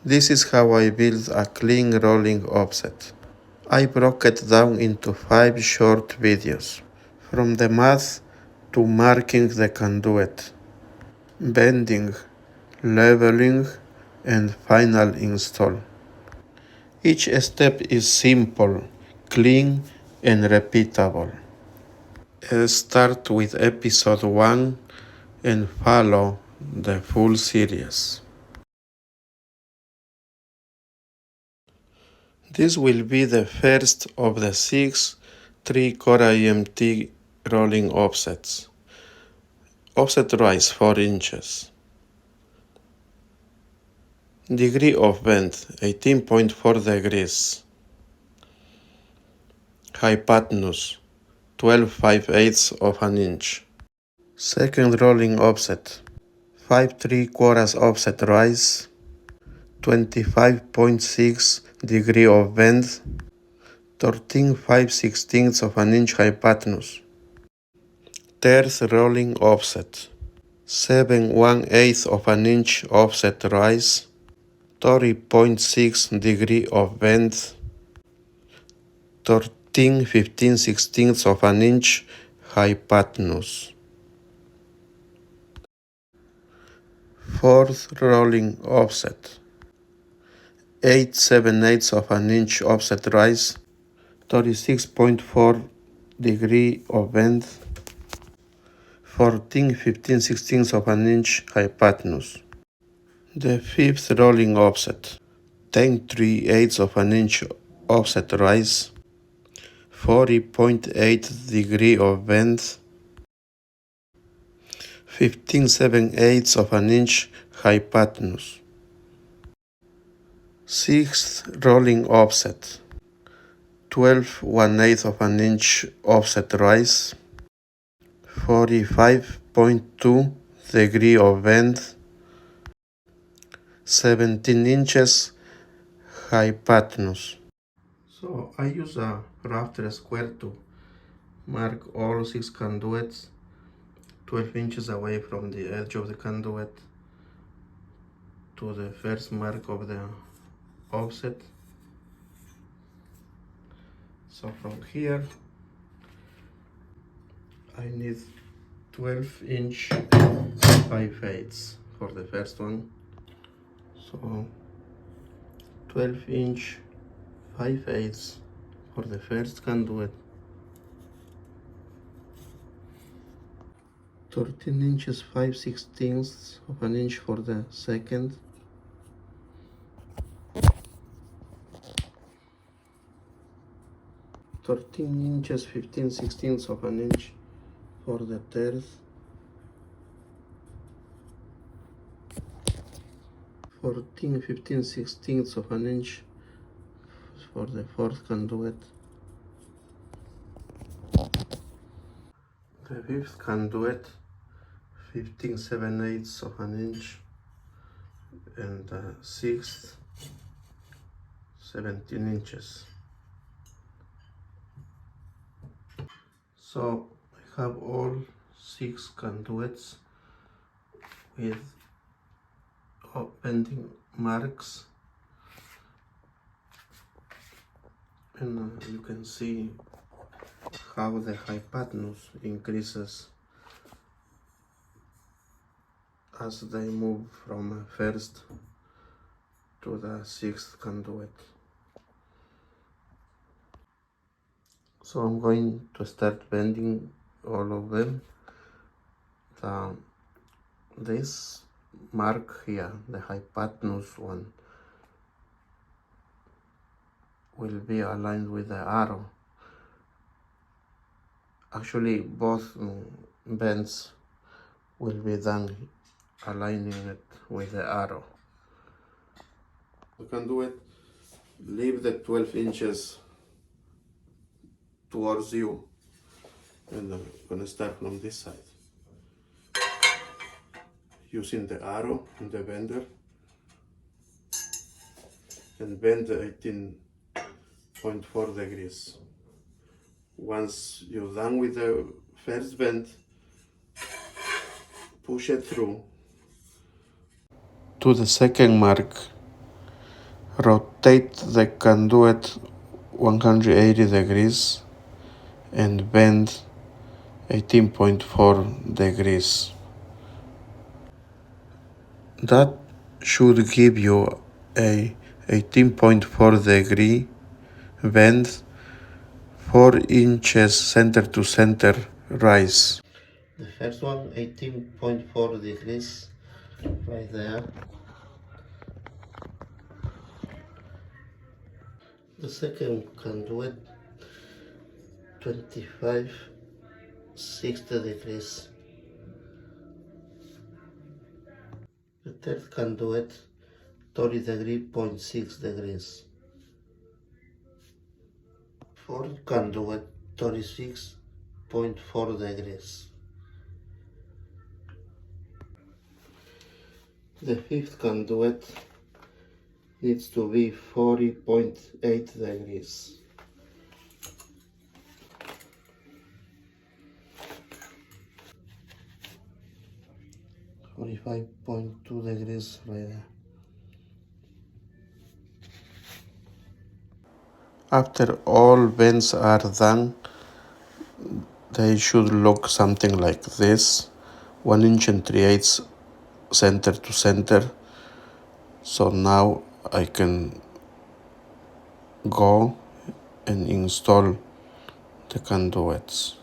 This is how I build a clean rolling offset. I broke it down into 5 short videos, from the math to marking the conduit, bending, leveling, and final install. Each step is simple, clean, and repeatable. Start with episode 1 and follow the full series. This will be the first of the 6 3-core EMT rolling offsets. Offset rise 4 inches. Degree of bend 18.4 degrees. Hypotenuse 12/5/8 of an inch. Second rolling offset 5 3/4 offset rise, 25.6 degree of bend, 13/5/16 of an inch hypotenuse. Third rolling offset 7/1/8 of an inch offset rise, 30.6 degree of bend, 13/15/16 of an inch hypotenuse. Fourth rolling offset 8/7/8 of an inch offset rise, 36.4 degree of bend, 14/15/16 of an inch hypotenuse. The fifth rolling offset 10/3/8 of an inch offset rise, 40.8 degree of bend, 15/7/8 of an inch hypotenuse. Sixth rolling offset 12/1/8 of an inch offset rise, 45.2 degree of bend, 17 inches hypotenuse. So I use a Rafter square to mark all 6 conduits 12 inches away from the edge of the conduit to the first mark of the offset. So from here I need 12-inch 5/8 for the first one. So 12-inch 5/8 for the first conduit, 13 inches 5/16 of an inch for the second, 13 inches 15/16 of an inch for the third, 14/15/16 of an inch for the fourth conduit. The fifth conduit 15/7/8 of an inch, and the sixth 17 inches. So I have all 6 conduits with bending marks, and you can see how the hypotenuse increases as they move from first to the 6th conduit. So I'm going to start bending all of them. This mark here, the hypotenuse one, will be aligned with the arrow. Actually, both bends will be done aligning it with the arrow. You can do it, leave the 12 inches towards you, and I'm going to start from this side. Using the arrow and the bender, and bend 18.4 degrees. Once you're done with the first bend, push it through to the second mark Rotate the conduit 180 degrees and bend 18.4 degrees. That should give you a 18.4 degree bend, 4 inches center to center rise. The first one 18.4 degrees right there. The second conduit 25 60 degrees. The third conduit 30 degree 0.6 degrees. Fourth conduit 36.4 degrees. The fifth conduit needs to be 40.8 degrees. 45.2 degrees right there. After all bends are done, they should look something like this. 1 inch and 3/8 center to center. So now I can go and install the conduits.